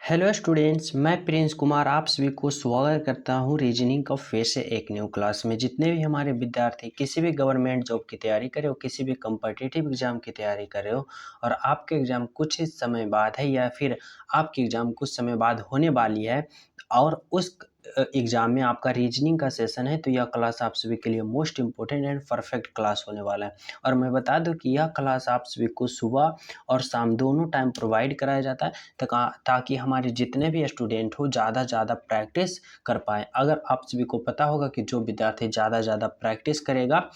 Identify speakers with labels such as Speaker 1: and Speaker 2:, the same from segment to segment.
Speaker 1: Hello students, मैं Prince Kumar आप सभी को स्वागत करता हूं रीजनिंग का फिर से एक न्यू क्लास में। जितने भी हमारे विद्यार्थी किसी भी गवर्नमेंट जॉब की तैयारी कर रहे हो, किसी भी कम्पिटिटिव एग्जाम की तैयारी कर रहे हो और आपके एग्ज़ाम कुछ ही समय बाद है या फिर आपकी एग्ज़ाम कुछ समय बाद होने वाली है और उस एग्ज़ाम में आपका रीजनिंग का सेशन है, तो यह क्लास आप सभी के लिए most important and perfect class होने वाला है। और मैं बता दूं कि यह क्लास आप सभी को सुबह और शाम दोनों टाइम प्रोवाइड कराया जाता है ताकि हमारे जितने भी स्टूडेंट हो ज़्यादा प्रैक्टिस कर पाएँ। अगर आप सभी को पता होगा कि जो विद्यार्थी ज़्यादा प्रैक्टिस करेगा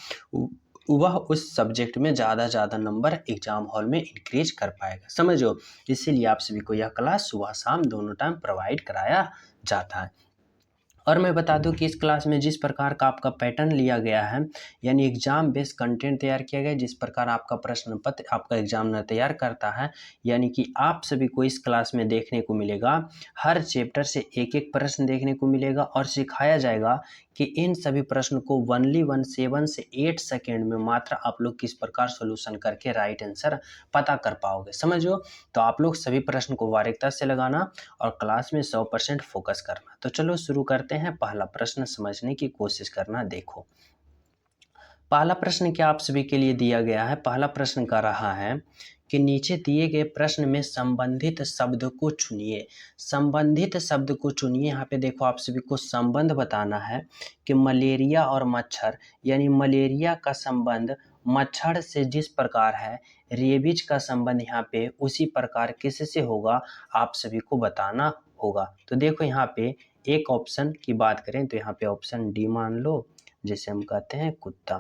Speaker 1: वह उस सब्जेक्ट में ज़्यादा नंबर एग्जाम हॉल में इंक्रीज कर पाएगा, समझो। इसीलिए आप सभी को यह क्लास सुबह शाम दोनों टाइम प्रोवाइड कराया जाता है। और मैं बता दूं कि इस क्लास में जिस प्रकार का आपका पैटर्न लिया गया है, यानी एग्जाम बेस्ड कंटेंट तैयार किया गया है, जिस प्रकार आपका प्रश्न पत्र आपका एग्जामिनर तैयार करता है, यानी कि आप सभी को इस क्लास में देखने को मिलेगा हर चैप्टर से एक एक प्रश्न देखने को मिलेगा और सिखाया जाएगा कि इन सभी प्रश्न को ओनली 7 से 8 सेकेंड में मात्र आप लोग किस प्रकार सोल्यूशन करके राइट आंसर पता कर पाओगे, समझो। तो आप लोग सभी प्रश्न को बारीकता से लगाना और क्लास में 100% फोकस करना। तो चलो शुरू करते हैं। पहला प्रश्न समझने की कोशिश करना। देखो, पहला प्रश्न क्या आप सभी के लिए दिया गया है। पहला प्रश्न का रहा है कि नीचे दिए गए प्रश्न में संबंधित शब्द को चुनिए। संबंधित शब्द को चुनिए। यहाँ पे देखो, आप सभी को संबंध बताना है कि मलेरिया और मच्छर, यानी मलेरिया का संबंध मच्छर से जिस प्रकार है, रेबीज का संबंध यहाँ पे उसी प्रकार किससे होगा, आप सभी को बताना होगा। तो देखो, यहाँ पे एक ऑप्शन की बात करें तो यहाँ पे ऑप्शन डी मान लो, जैसे हम कहते हैं कुत्ता।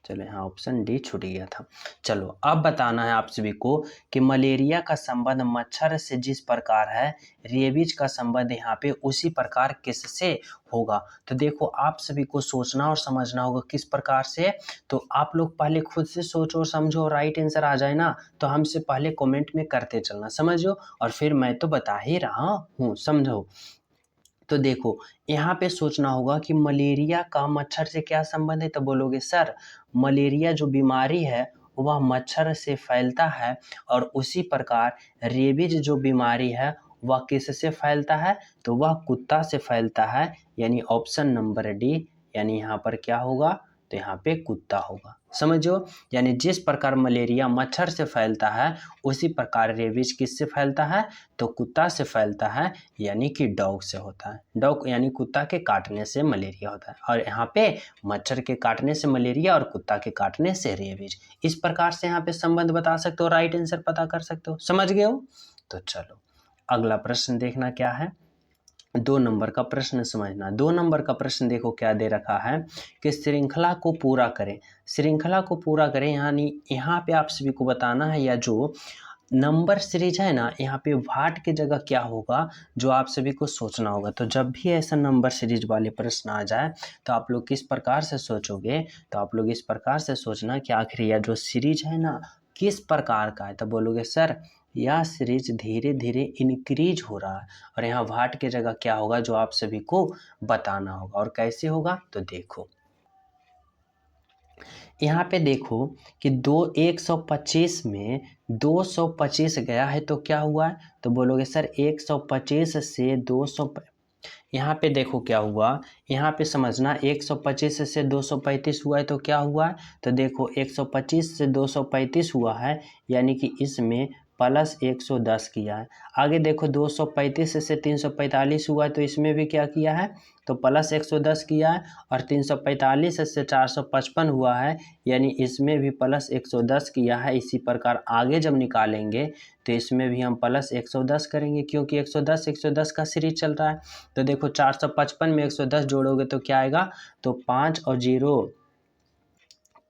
Speaker 1: चलो, यहाँ ऑप्शन डी छूट गया था। चलो, अब बताना है आप सभी को कि मलेरिया का संबंध मच्छर से जिस प्रकार है, रेबीज का संबंध यहाँ पे उसी प्रकार किससे होगा। तो देखो, आप सभी को सोचना और समझना होगा किस प्रकार से। तो आप लोग पहले खुद से सोचो और समझो, राइट आंसर आ जाए ना तो हमसे पहले कमेंट में करते चलना, समझो। और फिर मैं तो बता ही रहा हूँ, समझो। तो देखो, यहाँ पे सोचना होगा कि मलेरिया का मच्छर से क्या संबंध है। तो बोलोगे सर, मलेरिया जो बीमारी है वह मच्छर से फैलता है और उसी प्रकार रेबीज जो बीमारी है वह किससे फैलता है, तो वह कुत्ता से फैलता है। यानी ऑप्शन नंबर डी, यानी यहाँ पर क्या होगा, तो यहाँ पे कुत्ता होगा, समझो। यानी जिस प्रकार मलेरिया मच्छर से फैलता है उसी प्रकार रेबीज किससे फैलता है, तो कुत्ता से फैलता है, यानी कि डॉग से होता है। डॉग यानी कुत्ता के काटने से मलेरिया होता है, और यहाँ पे मच्छर के काटने से मलेरिया और कुत्ता के काटने से रेबीज। इस प्रकार से यहाँ पे संबंध बता सकते हो, राइट आंसर पता कर सकते हो, समझ गए हो। तो चलो, अगला प्रश्न देखना क्या है। 2 नंबर का प्रश्न समझना। 2 नंबर का प्रश्न देखो क्या दे रखा है कि श्रृंखला को पूरा करें। श्रृंखला को पूरा करें, यानी यहाँ पे आप सभी को बताना है, या जो नंबर सीरीज है ना, यहाँ पे वाट की जगह क्या होगा, जो आप सभी को सोचना होगा। तो जब भी ऐसा नंबर सीरीज वाले प्रश्न आ जाए तो आप लोग किस प्रकार से सोचोगे, तो आप लोग इस प्रकार से सोचना कि आखिर यह जो सीरीज है ना किस प्रकार का है। तो बोलोगे सर, यह सीरीज धीरे धीरे इंक्रीज हो रहा है, और यहाँ वाट की जगह क्या होगा जो आप सभी को बताना होगा। और कैसे होगा, तो देखो यहाँ पे देखो कि 125 में 225 गया है तो क्या हुआ है, तो बोलोगे सर 125 से 200। यहाँ पे देखो क्या हुआ, यहाँ पे समझना, 125 से 235 हुआ है तो क्या हुआ है, तो देखो 125 से 235 हुआ है, यानी कि इसमें प्लस 110 किया है। आगे देखो 235 से 345 हुआ है तो इसमें भी क्या किया है, तो प्लस 110 किया है। और 345 से 455 हुआ है, यानी इसमें भी प्लस 110 किया है। इसी प्रकार आगे जब निकालेंगे तो इसमें भी हम प्लस 110 करेंगे, क्योंकि 110 का सीरीज चल रहा है। तो देखो 455 में 110 जोड़ोगे तो क्या आएगा, तो 5 और 0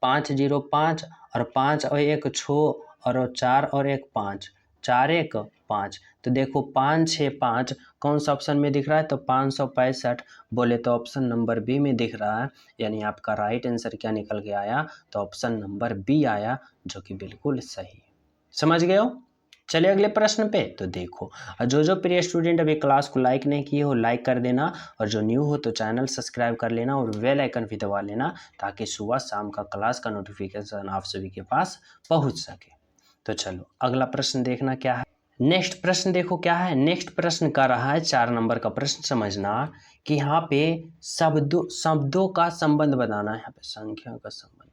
Speaker 1: 5 0 5 और 5 और 1 6 और 4 और 1 5, 4 1 5। तो देखो 5 6 5 कौन सा ऑप्शन में दिख रहा है, तो 565 बोले तो ऑप्शन नंबर बी में दिख रहा है। यानी आपका राइट आंसर क्या निकल के आया, तो ऑप्शन नंबर बी आया, जो कि बिल्कुल सही है। समझ गए हो। चलिए अगले प्रश्न पे। तो देखो, जो प्रिय स्टूडेंट अभी क्लास को लाइक नहीं किए हो, लाइक कर देना, और जो न्यू हो तो चैनल सब्सक्राइब कर लेना और बेल आइकन भी दबा लेना, ताकि सुबह शाम का क्लास का नोटिफिकेशन आप सभी के पास पहुंच सके। तो चलो अगला प्रश्न देखना क्या है। नेक्स्ट प्रश्न देखो क्या है। नेक्स्ट प्रश्न कर रहा है 4 नंबर का प्रश्न। समझना कि यहाँ पे शब्दों का संबंध बताना है, यहाँ पे संख्या का संबंध।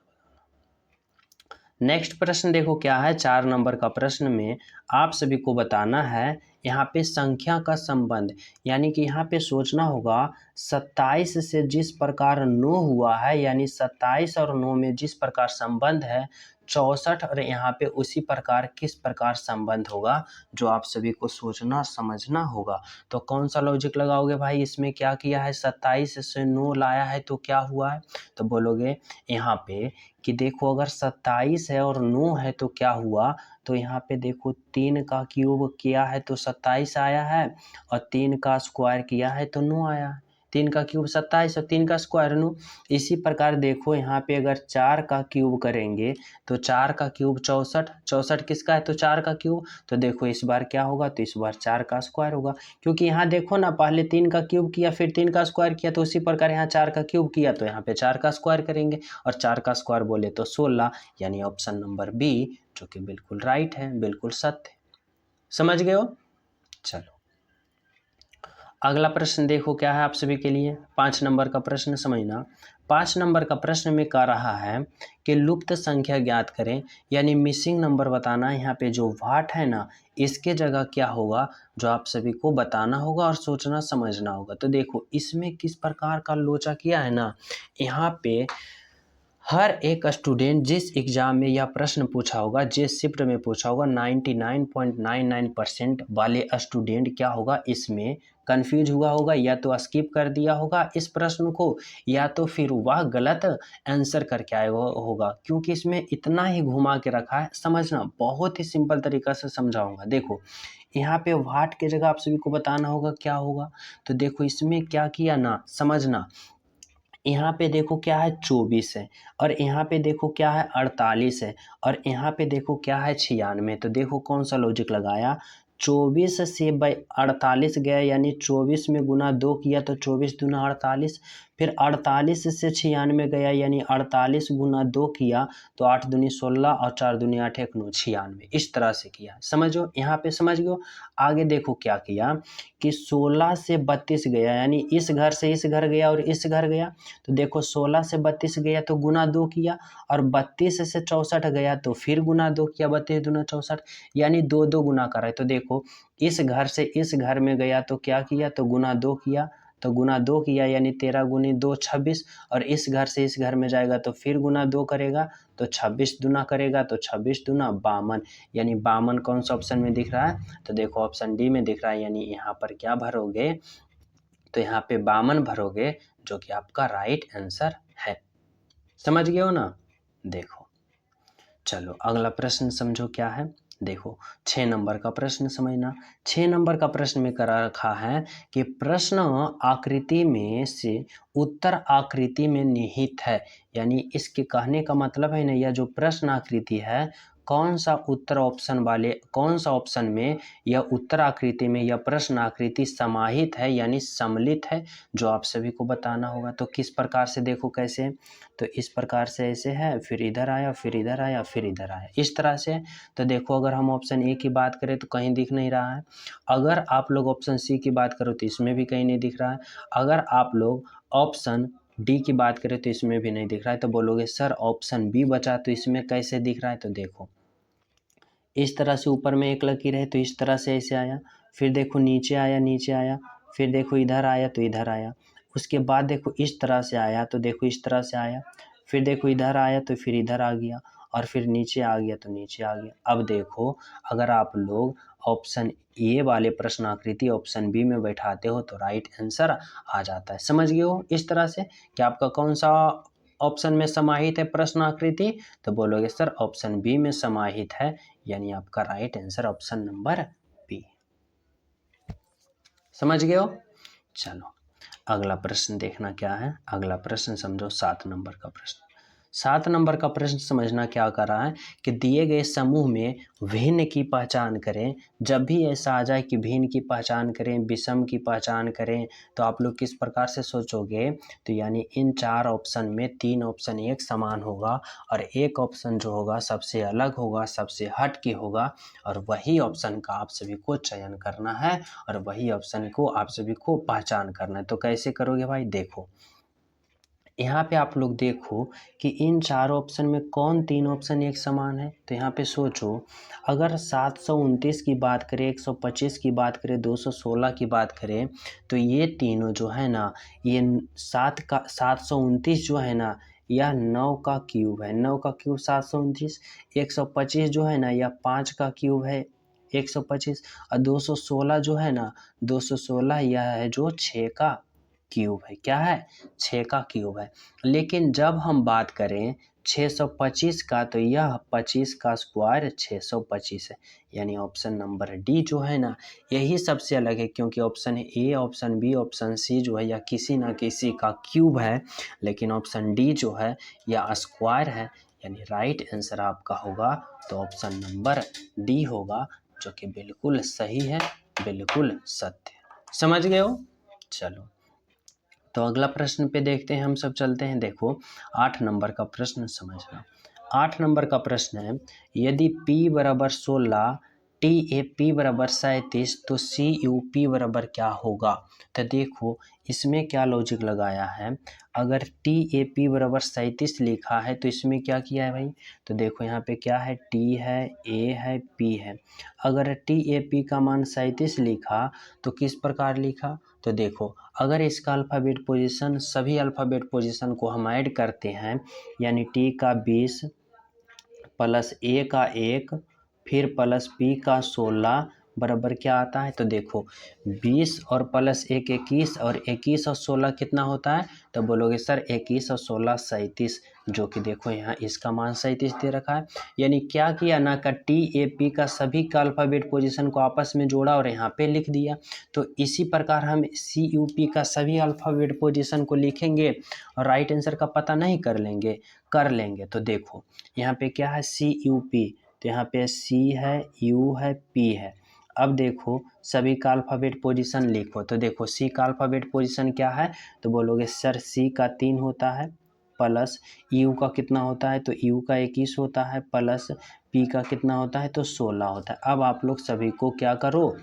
Speaker 1: नेक्स्ट प्रश्न देखो क्या है। 4 नंबर का प्रश्न में आप सभी को बताना है यहाँ पे संख्या का संबंध, यानी कि यहाँ पे सोचना होगा 27 से जिस प्रकार 9 हुआ है, यानी 27 और 9 में जिस प्रकार संबंध है 64 और यहाँ पे उसी प्रकार किस प्रकार संबंध होगा, जो आप सभी को सोचना समझना होगा। तो कौन सा लॉजिक लगाओगे भाई, इसमें क्या किया है, 27 से 9 लाया है तो क्या हुआ है, तो बोलोगे यहाँ पे कि देखो अगर 27 है और 9 है तो क्या हुआ, तो यहाँ पे देखो 3 का क्यूब किया है तो 27 आया है, और 3 का स्क्वायर किया है तो 9 आया है। 3 का क्यूब 27 और 3 का स्क्वायर 9। इसी प्रकार देखो यहाँ पे अगर 4 का क्यूब करेंगे तो 4 का क्यूब 64, 64 किसका है तो 4 का क्यूब, तो देखो इस बार क्या होगा, तो इस बार 4 का स्क्वायर होगा। क्योंकि यहाँ देखो ना, पहले 3 का क्यूब किया फिर 3 का स्क्वायर किया, तो उसी प्रकार यहाँ 4 का क्यूब किया तो यहाँ पे 4 का स्क्वायर करेंगे, और 4 का स्क्वायर बोले तो 16, यानी ऑप्शन नंबर बी, जो कि बिल्कुल राइट है, बिल्कुल सत्य। समझ गए हो। चलो अगला प्रश्न देखो क्या है आप सभी के लिए। 5 नंबर का प्रश्न समझना। 5 नंबर का प्रश्न में कह रहा है कि लुप्त संख्या ज्ञात करें, यानी मिसिंग नंबर बताना है। यहाँ पे जो वाट है ना, इसके जगह क्या होगा, जो आप सभी को बताना होगा और सोचना समझना होगा। तो देखो इसमें किस प्रकार का लोचा किया है ना, यहाँ पे हर एक स्टूडेंट जिस एग्ज़ाम में यह प्रश्न पूछा होगा, जिस शिफ्ट में पूछा होगा, 99.99% वाले स्टूडेंट क्या होगा, इसमें कंफ्यूज हुआ होगा, या तो स्किप कर दिया होगा इस प्रश्न को, या तो फिर वह गलत आंसर करके आया होगा, क्योंकि इसमें इतना ही घुमा के रखा है। समझना, बहुत ही सिंपल तरीका से समझाऊंगा। देखो यहाँ पे वाट की जगह आप सभी को बताना होगा क्या होगा, तो देखो इसमें क्या किया ना, समझना। यहाँ पे देखो क्या है 24 है, और यहाँ पे देखो क्या है 48 है, और यहाँ पे देखो क्या है 96। तो देखो कौन सा लॉजिक लगाया, 24 से 48 गया, यानी 24 में गुना 2 किया तो 24 दूना 48, फिर 48 से 96 गया, यानी 48 गुना 2 किया तो 8 दूनी 16 और 4 दूनी 8 1 9 96। इस तरह से किया, समझो यहाँ पे समझ गए। आगे देखो क्या किया कि 16 से 32 गया, यानी इस घर से इस घर गया और इस घर गया, तो देखो 16 से 32 गया तो गुना 2 किया, और 32 से 64 गया तो फिर गुना 2 किया, 32 दूना 64, यानी 2 2 गुना कर रहा है। तो देखो इस घर से इस घर में गया तो क्या किया, तो गुना 2 किया, तो गुना 2 किया, यानी 13 गुनी 2 26, और इस घर से इस घर में जाएगा तो फिर गुना 2 करेगा तो 26 दूना करेगा, तो 26 दूना 52, यानी 52 कौन सा ऑप्शन में दिख रहा है, तो देखो ऑप्शन डी में दिख रहा है। यानी यहाँ पर क्या भरोगे, तो यहाँ पे 52 भरोगे, जो कि आपका राइट आंसर है। समझ गए हो ना। देखो चलो अगला प्रश्न समझो क्या है। देखो 6 नंबर का प्रश्न समझना। 6 नंबर का प्रश्न में करा रखा है कि प्रश्न आकृति में से उत्तर आकृति में निहित है, यानी इसके कहने का मतलब है ना, यह जो प्रश्न आकृति है, कौन सा उत्तर ऑप्शन वाले, कौन सा ऑप्शन में यह उत्तर आकृति में यह प्रश्न आकृति समाहित है, यानी सम्मिलित है, जो आप सभी को बताना होगा। तो किस प्रकार से, देखो कैसे, तो इस प्रकार से ऐसे है, फिर इधर आया, फिर इधर आया, फिर इधर आया, इस तरह से। तो देखो अगर हम ऑप्शन ए की बात करें तो कहीं दिख नहीं रहा है, अगर आप लोग ऑप्शन सी की बात करो तो इसमें भी कहीं नहीं दिख रहा है, अगर आप लोग ऑप्शन डी की बात करें तो इसमें भी नहीं दिख रहा है। तो बोलोगे सर ऑप्शन बी बचा तो इसमें कैसे दिख रहा है, तो देखो इस तरह से ऊपर में एक लकीर है तो इस तरह से ऐसे आया, फिर देखो नीचे आया, नीचे आया, फिर देखो इधर आया तो इधर आया, उसके बाद देखो इस तरह से आया तो देखो इस तरह से आया, फिर देखो इधर आया तो फिर इधर आ गया, और फिर नीचे आ गया तो नीचे आ गया। अब देखो अगर आप लोग ऑप्शन ए वाले प्रश्न आकृति ऑप्शन बी में बैठाते हो तो राइट आंसर आ जाता है। समझ गए हो इस तरह से कि आपका कौन सा ऑप्शन में समाहित है प्रश्न आकृति, तो बोलोगे सर ऑप्शन बी में समाहित है, यानी आपका right answer option number B. समझ गए हो। चलो अगला प्रश्न देखना क्या है। अगला प्रश्न समझो 7 नंबर का प्रश्न। 7 नंबर का प्रश्न समझना क्या कर रहा है कि दिए गए समूह में भिन्न की पहचान करें। जब भी ऐसा आ जाए कि भिन्न की पहचान करें, विषम की पहचान करें, तो आप लोग किस प्रकार से सोचोगे, तो यानी इन 4 ऑप्शन में 3 ऑप्शन एक समान होगा और एक ऑप्शन जो होगा सबसे अलग होगा, सबसे हट के होगा, और वही ऑप्शन का आप सभी को चयन करना है और वही ऑप्शन को आप सभी को पहचान करना है। तो कैसे करोगे भाई, देखो यहाँ पे आप लोग देखो कि इन 4 ऑप्शन में कौन 3 ऑप्शन एक समान है। तो यहाँ पे सोचो, अगर 729 की बात करें, 125 की बात करें, 216 की बात करें, तो ये तीनों जो है ना, ये 729 जो है ना, यह 9 का क्यूब है। 9 का क्यूब 729। 125 जो है ना, यह 5 का क्यूब है 125। और 216 जो है ना, 216 यह है जो 6 का क्यूब है। क्या है, 6 का क्यूब है। लेकिन जब हम बात करें 625 का, तो यह 25 का स्क्वायर 625 है। यानी ऑप्शन नंबर डी जो है ना, यही सबसे अलग है, क्योंकि option A, option B, option C जो है यह किसी ना किसी का क्यूब है, लेकिन ऑप्शन डी जो है यह स्क्वायर है। यानी राइट आंसर आपका होगा तो ऑप्शन नंबर डी होगा, जो कि बिल्कुल सही है, बिल्कुल सत्य। समझ गए हो? चलो, तो अगला प्रश्न पे देखते हैं, हम सब चलते हैं। देखो 8 नंबर का प्रश्न समझना। 8 नंबर का प्रश्न है, यदि P बराबर 16, TAP बराबर 37, तो CUP बराबर क्या होगा। तो देखो इसमें क्या लॉजिक लगाया है, अगर TAP बराबर 37 लिखा है तो इसमें क्या किया है भाई, तो देखो यहाँ पे क्या है, T है, A है, P है। अगर TAP का मान 37 लिखा तो किस प्रकार लिखा, तो देखो अगर इसका अल्फ़ाबेट पोजीशन, सभी अल्फ़ाबेट पोजीशन को हम ऐड करते हैं, यानी T का 20 प्लस A का 1 फिर प्लस P का 16 बराबर क्या आता है, तो देखो 20 और प्लस 1 21, और 21 और 16 कितना होता है, तो बोलोगे सर 21 और 16 37, जो कि देखो यहाँ इसका मान 37 दे रखा है। यानी क्या किया ना, का TAP का सभी का अल्फ़ाबेट पोजीशन को आपस में जोड़ा और यहाँ पे लिख दिया। तो इसी प्रकार हम CUP का सभी अल्फ़ाबेट पोजीशन को लिखेंगे और राइट आंसर का पता नहीं कर लेंगे। तो देखो यहाँ पे क्या है, CUP, तो यहाँ पे C है, U है, P है। अब देखो सभी का अल्फ़ाबेट पोजीशन लिखो, तो देखो C का अल्फ़ाबेट पोजीशन क्या है, तो बोलोगे सर C का 3 होता है, प्लस U का कितना होता है, तो U का 21 होता है, प्लस P का कितना होता है, तो 16 होता है। अब आप लोग सभी को क्या करो,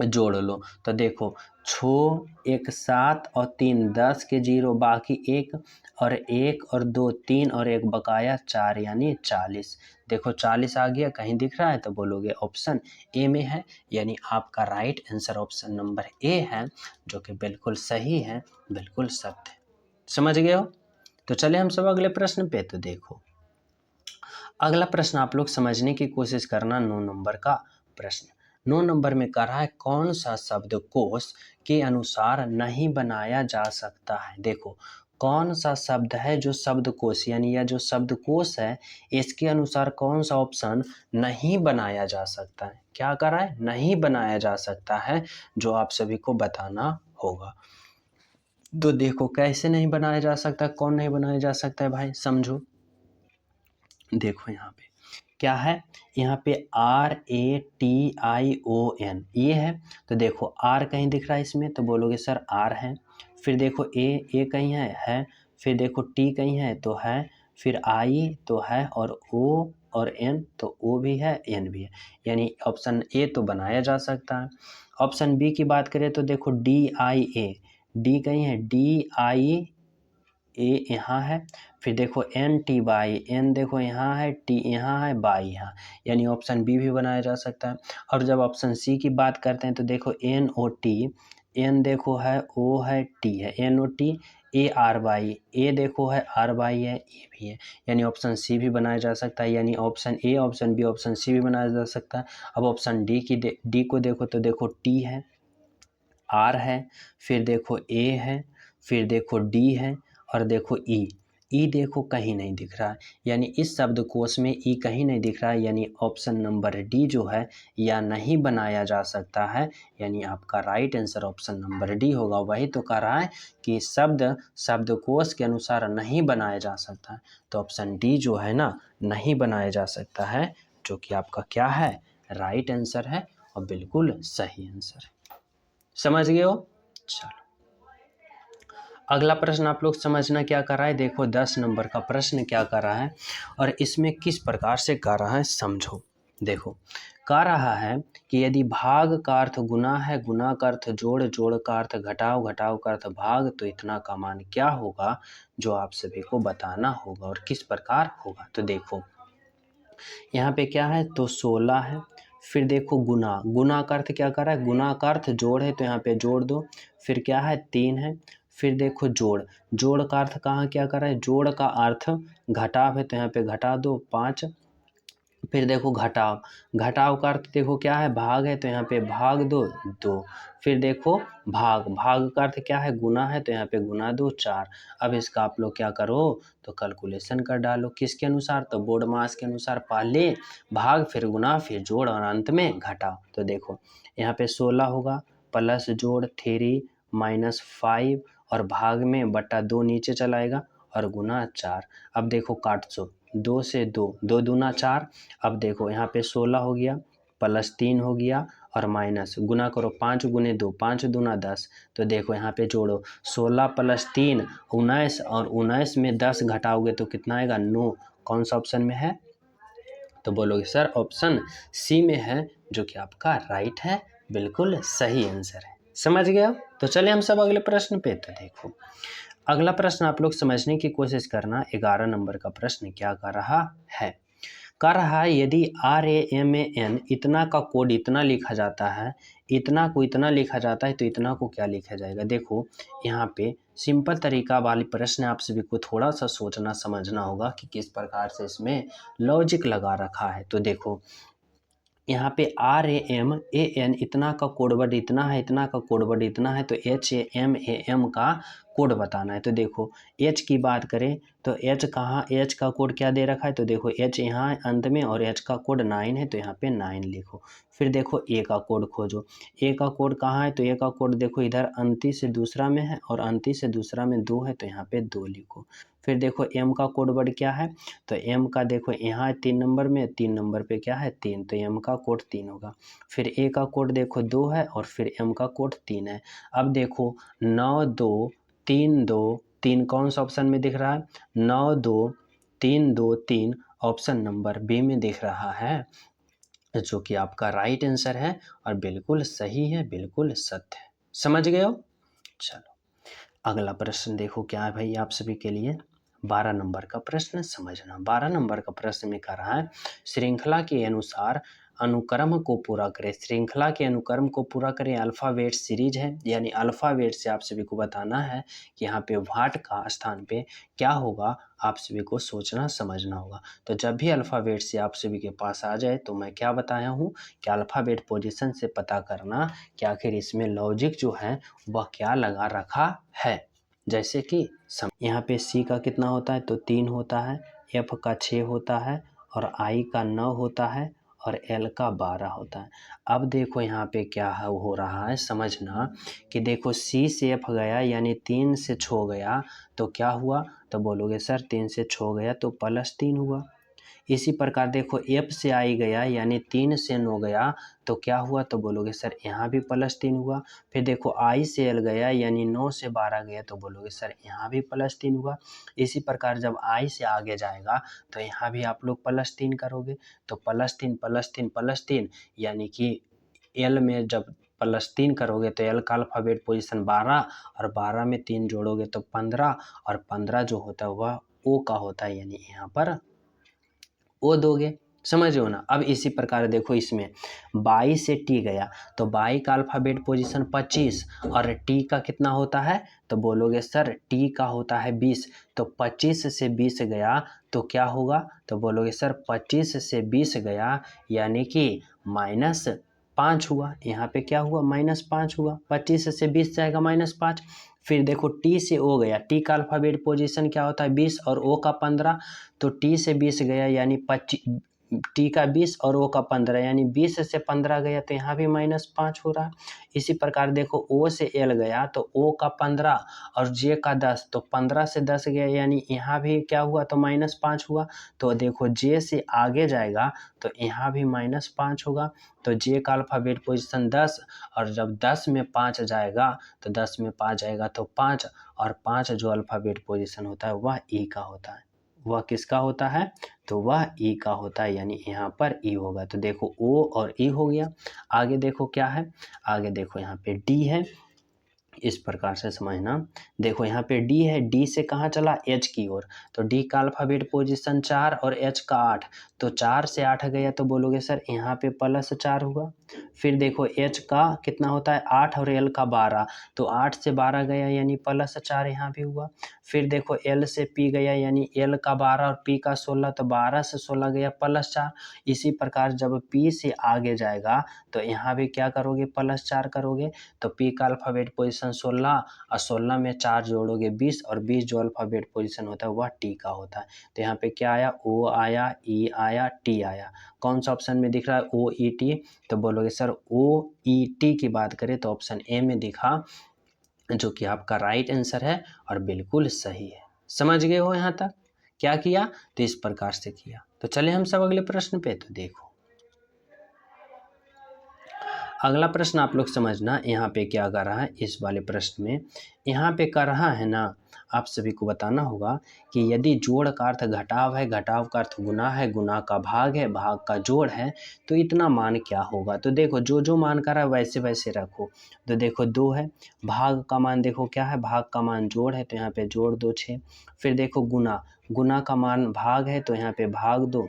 Speaker 1: जोड़ लो। तो देखो 6 1 7 और 3 10 के 0 बाकी 1 और 1 और 2 3 और 1 बकाया 4, यानी 40। देखो 40 आ गया, कहीं दिख रहा है, तो बोलोगे ऑप्शन ए में है। यानी आपका right answer option number A है, जो कि बिल्कुल सही है, बिल्कुल सत्य। समझ गए हो? तो चले हम सब अगले प्रश्न पे। तो देखो अगला प्रश्न आप लोग समझने की कोशिश करना। 9 नंबर का प्रश्न 9 नंबर में कह रहा है, कौन सा शब्दकोश के अनुसार नहीं बनाया जा सकता है। देखो कौन सा शब्द है जो शब्दकोश, यानी यह जो शब्दकोश है इसके अनुसार कौन सा ऑप्शन नहीं बनाया जा सकता है। क्या कर रहा है, नहीं बनाया जा सकता है, जो आप सभी को बताना होगा। तो देखो कैसे नहीं बनाया जा सकता, कौन नहीं बनाया जा सकता है भाई, समझो। देखो यहाँ पे क्या है, यहाँ पे RATION ये है। तो देखो R कहीं दिख रहा है इसमें, तो बोलोगे सर R है। फिर देखो A कहीं है। फिर देखो T कहीं है तो है। फिर I तो है, और O और N, तो O भी है, N भी है। यानी ऑप्शन A तो बनाया जा सकता है। ऑप्शन बी की बात करें तो देखो DIA, D कहीं है, DIA यहाँ है। फिर देखो NT/, N देखो यहाँ है, T यहाँ है, बाई यहाँ, यानी ऑप्शन बी भी बनाया जा सकता है। और जब ऑप्शन सी की बात करते हैं तो देखो NOT, N देखो है, O है, T है, NOT, AR/, A देखो है, R/, है, E भी है, यानी ऑप्शन सी भी बनाया जा सकता है। यानी option A, option B, option C भी बनाया जा सकता है। अब ऑप्शन डी को देखो, तो देखो T है, R है, फिर देखो A है, फिर देखो D है, और देखो E। ई देखो कहीं नहीं दिख रहा है, यानी इस शब्दकोश में ई कहीं नहीं दिख रहा है, यानी ऑप्शन नंबर डी जो है या नहीं बनाया जा सकता है, यानी आपका right answer option number D होगा। वही तो कह रहा है कि शब्दकोश के अनुसार नहीं बनाया जा सकता है, तो ऑप्शन डी जो है ना नहीं बनाया जा सकता है, जो कि आपका क्या है, राइट आंसर है और बिल्कुल सही आंसर है। समझ गए हो? चलो अगला प्रश्न आप लोग समझना क्या कर रहा है। देखो 10 नंबर का प्रश्न क्या कर रहा है और इसमें किस प्रकार से कर रहा है समझो। देखो कह रहा है कि यदि भाग का अर्थ गुना है, गुना का अर्थ जोड़, जोड़ का अर्थ घटाव, घटाव का अर्थ भाग, तो इतना का मान क्या होगा, जो आप सभी को बताना होगा और किस प्रकार होगा। तो देखो यहाँ पे क्या है, तो 16 है, फिर देखो गुना, गुना का अर्थ क्या कर रहा है, गुना का अर्थ जोड़ है तो यहाँ पे जोड़ दो, फिर क्या है 3 है, फिर देखो जोड़, जोड़ का अर्थ कहाँ क्या कर रहा है, जोड़ का अर्थ घटाव है तो यहाँ पे घटा दो 5, फिर देखो घटाव, घटाव का अर्थ देखो क्या है, भाग है तो यहाँ पे भाग दो 2, फिर देखो भाग, भाग का अर्थ क्या है, गुना है तो यहाँ पे गुना दो 4। अब इसका आप लोग क्या करो, तो कैलकुलेशन कर डालो, किसके अनुसार, तो बोर्ड मास के अनुसार, पहले भाग फिर गुना फिर जोड़ और अंत में घटाव। तो देखो यहाँ पे 16 होगा, प्लस जोड़ 3 माइनस 5 और भाग में बटा 2 नीचे चलाएगा और गुना 4। अब देखो काट सो, 2 से 2, 2 दूना 4। अब देखो यहाँ पे 16 हो गया, प्लस 3 हो गया और माइनस गुना करो 5 गुने 2, 5 दूना 10। तो देखो यहाँ पे जोड़ो 16 प्लस 3 19 और 19 में 10 घटाओगे तो कितना आएगा 9। कौन सा ऑप्शन में है, तो बोलोगे सर ऑप्शन सी में है, जो कि आपका राइट है, बिल्कुल सही आंसर है। समझ गए हो? तो चलिए हम सब अगले प्रश्न पे। तो देखो अगला प्रश्न आप लोग समझने की कोशिश करना। 11 नंबर का प्रश्न क्या कर रहा है, कर रहा है यदि RAMAN इतना का कोड इतना लिखा जाता है, इतना को इतना लिखा जाता है, तो इतना को क्या लिखा जाएगा। देखो यहाँ पे सिंपल तरीका वाली प्रश्न आप सभी को थोड़ा सा सोचना समझना होगा कि किस प्रकार से इसमें लॉजिक लगा रखा है। तो देखो यहाँ पे RAMAN इतना का कोड वर्ड इतना है, इतना का कोड वर्ड इतना है, तो HAMAM का कोड बताना है। तो देखो H की बात करें तो H कहाँ, H का कोड क्या दे रखा है, तो देखो H यहाँ है अंत में और H का कोड 9 है तो यहाँ पे 9 लिखो। फिर देखो A का कोड खोजो, A का कोड कहाँ है, तो A का कोड देखो इधर अंति से दूसरा में है और अंति से दूसरा में 2 है तो यहाँ पे 2 लिखो। फिर देखो M का कोड वर्ड क्या है, तो M का देखो यहाँ 3 नंबर में, 3 नंबर पे क्या है 3, तो M का कोड 3 होगा। फिर A का कोड देखो 2 है और फिर M का कोड 3 है। अब देखो 9 2 3 2 3 कौन सा ऑप्शन में दिख रहा है, 9 2 3 2 3 ऑप्शन नंबर बी में दिख रहा है, जो कि आपका राइट आंसर है और बिल्कुल सही है, बिल्कुल सत्य है। समझ गए हो? चलो अगला प्रश्न देखो क्या है भाई आप सभी के लिए। 12 नंबर का प्रश्न समझना। 12 नंबर का प्रश्न में कह रहा है श्रृंखला के अनुसार अनुक्रम को पूरा करें। श्रृंखला के अनुक्रम को पूरा करें, अल्फ़ाबेट सीरीज है, यानी अल्फ़ाबेट से आप सभी को बताना है कि यहाँ पे व्हाट का स्थान पे क्या होगा, आप सभी को सोचना समझना होगा। तो जब भी अल्फ़ाबेट से आप सभी के पास आ जाए तो मैं क्या बताया हूँ कि अल्फ़ाबेट पोजीशन से पता करना कि आखिर इसमें लॉजिक जो है वह क्या लगा रखा है। जैसे कि यहाँ पे सी का कितना होता है, तो 3 होता है, एफ का 6 होता है और आई का 9 होता है और एल का 12 होता है। अब देखो यहाँ पे क्या हो रहा है समझना कि देखो सी से एफ गया यानी 3 से 6 गया तो क्या हुआ, तो बोलोगे सर 3 से 6 गया तो +3 हुआ। इसी प्रकार देखो एफ से आई गया यानी 3 से 9 गया तो क्या हुआ, तो बोलोगे सर यहाँ भी +3 हुआ। फिर देखो आई से एल गया यानी 9 से 12 गया तो बोलोगे सर यहाँ भी +3 हुआ। इसी प्रकार जब आई से आगे जाएगा तो यहाँ भी आप लोग +3 करोगे तो +3 +3 +3 यानी कि एल में जब +3 करोगे तो एल का अल्फ़ाबेट पोजीशन 12 और 12 में 3 जोड़ोगे तो 15 और 15 जो होता है वह ओ का होता है, यानी यहाँ पर ओ दोगे। समझ हो ना। अब इसी प्रकार देखो इसमें 22 से टी गया तो 22 का अल्फ़ाबेट पोजीशन 25 और टी का कितना होता है, तो बोलोगे सर टी का होता है 20, तो 25 से 20 गया तो क्या होगा, तो बोलोगे सर 25 से 20 गया यानी कि 5 हुआ, यहाँ पे क्या हुआ -5 हुआ, 25 से 20 जाएगा -5। फिर देखो टी से ओ गया, टी का अल्फ़ाबेट पोजीशन क्या होता है 20 और ओ का 15, तो टी से 20 गया यानी टी का 20 और ओ का 15 यानी 20 से 15 गया तो यहाँ भी -5 हो रहा है। इसी प्रकार देखो ओ से एल गया तो ओ का 15 और जे का 10, तो 15 से 10 गया यानी यहाँ भी क्या हुआ तो -5 हुआ। तो देखो जे से आगे जाएगा तो यहाँ भी -5 होगा। तो जे का अल्फ़ाबेट पोजीशन 10 और जब 10 में 5 जाएगा तो 10 में 5 जाएगा तो 5 और 5 जो अल्फ़ाबेट पोजीशन होता है वह ई का होता है। वह किसका होता है? तो वह ई का होता है यानी यहाँ पर ई होगा। तो देखो ओ और ई हो गया। आगे देखो क्या है? आगे देखो यहाँ पे डी है। इस प्रकार से समझना। देखो यहाँ पे डी है, डी से कहाँ चला एच की ओर, तो डी का अल्फ़ाबेट पोजीशन 4 और एच का 8, तो 4 से 8 गया तो बोलोगे सर यहाँ पे +4 हुआ। फिर देखो एच का कितना होता है 8 और एल का 12, तो 8 से 12 गया यानी +4 यहाँ भी हुआ। फिर देखो एल से पी गया यानी एल का 12 और पी का 16, तो 12 से 16 गया +4। इसी प्रकार जब पी से आगे जाएगा तो यहाँ भी क्या करोगे +4 करोगे। तो पी का अल्फ़ाबेट पोजीशन 16 और 16 में 4 जोड़ोगे 20 और 20 जो अल्फ़ाबेट पोजीशन होता है वह टी का होता है। तो यहाँ पे क्या आया ओ आया, ई आया, टी आया। कौन सा ऑप्शन में दिख रहा है ओ ई टी? तो बोलोगे सर ओ ई टी की बात करें तो ऑप्शन ए में दिखा, जो कि आपका राइट आंसर है और बिल्कुल सही है। समझ गए हो यहाँ तक? क्या किया? तो इस प्रकार से किया। तो चले हम सब अगले प्रश्न पे। तो देखो अगला प्रश्न आप लोग समझना, यहाँ पे क्या कर रहा है इस वाले प्रश्न में, यहाँ पे कर रहा है ना, आप सभी को बताना होगा कि यदि जोड़ का अर्थ घटाव है, घटाव का अर्थ गुना है, गुना का भाग है, भाग का जोड़ है, तो इतना मान क्या होगा। तो देखो जो जो मान कर रहा है वैसे वैसे रखो। तो देखो 2 है, भाग का मान देखो क्या है, भाग का मान जोड़ है तो यहाँ पे जोड़ 2 6। फिर देखो गुना, गुना का मान भाग है तो यहाँ पे भाग 2,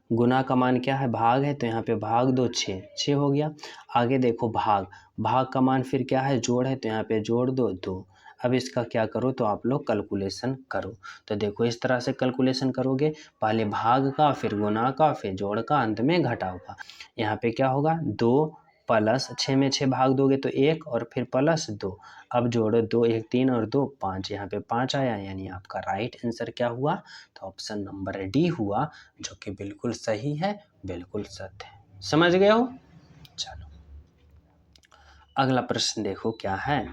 Speaker 1: गुना का मान क्या है भाग है तो यहाँ पे भाग 2 6 6 हो गया। आगे देखो भाग, भाग का मान फिर क्या है जोड़ है तो यहाँ पे जोड़ 2 2। अब इसका क्या करो तो आप लोग कैलकुलेशन करो। तो देखो इस तरह से कैलकुलेशन करोगे, पहले भाग का फिर गुना का फिर जोड़ का अंत में घटाव का। यहाँ पे क्या होगा 2 प्लस 6 में 6 भाग दोगे तो 1 और फिर +2। अब जोड़ो 2 1 3 और 2 5, यहाँ पे 5 आया यानी आपका राइट आंसर क्या हुआ तो ऑप्शन नंबर डी हुआ, जो कि बिल्कुल सही है, बिल्कुल सत्य है। समझ गए हो? चलो अगला प्रश्न देखो क्या है।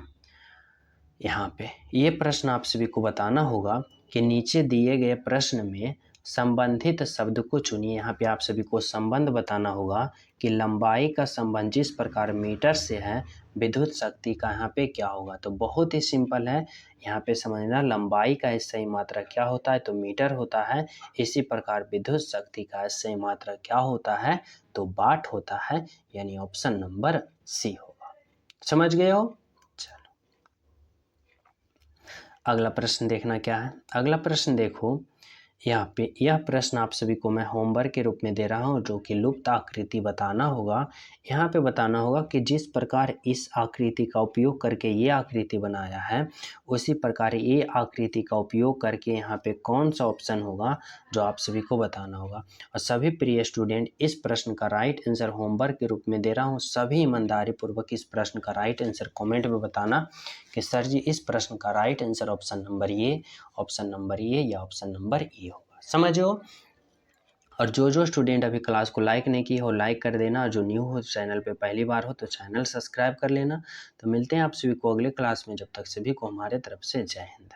Speaker 1: यहाँ पे ये प्रश्न आप सभी को बताना होगा कि नीचे दिए गए प्रश्न में संबंधित शब्द को चुनिए। यहाँ पे आप सभी को संबंध बताना होगा कि लंबाई का संबंध जिस प्रकार मीटर से है, विद्युत शक्ति का यहाँ पे क्या होगा। तो बहुत ही सिंपल है, यहाँ पे समझना लंबाई का सही मात्रा क्या होता है तो मीटर होता है। इसी प्रकार विद्युत शक्ति का सही मात्रा क्या होता है तो वाट होता है, यानी ऑप्शन नंबर सी होगा। समझ गए हो? अगला प्रश्न देखना क्या है। अगला प्रश्न देखो यहाँ पे, यह प्रश्न आप सभी को मैं होमवर्क के रूप में दे रहा हूँ, जो कि लुप्त आकृति बताना होगा। यहाँ पे बताना होगा कि जिस प्रकार इस आकृति का उपयोग करके ये आकृति बनाया है, उसी प्रकार ये आकृति का उपयोग करके यहाँ पे कौन सा ऑप्शन होगा, जो आप सभी को बताना होगा। और सभी प्रिय स्टूडेंट इस प्रश्न का राइट आंसर होमवर्क के रूप में दे रहा हूँ। सभी ईमानदारी पूर्वक इस प्रश्न का राइट आंसर कॉमेंट में बताना कि सर जी इस प्रश्न का राइट आंसर ऑप्शन नंबर ये, ऑप्शन नंबर ये या ऑप्शन नंबर ए होगा। समझो। और जो जो स्टूडेंट अभी क्लास को लाइक नहीं किए हो लाइक कर देना, और जो न्यू हो चैनल पे पहली बार हो तो चैनल सब्सक्राइब कर लेना। तो मिलते हैं आप सभी को अगले क्लास में, जब तक सभी को हमारे तरफ से जय हिंद।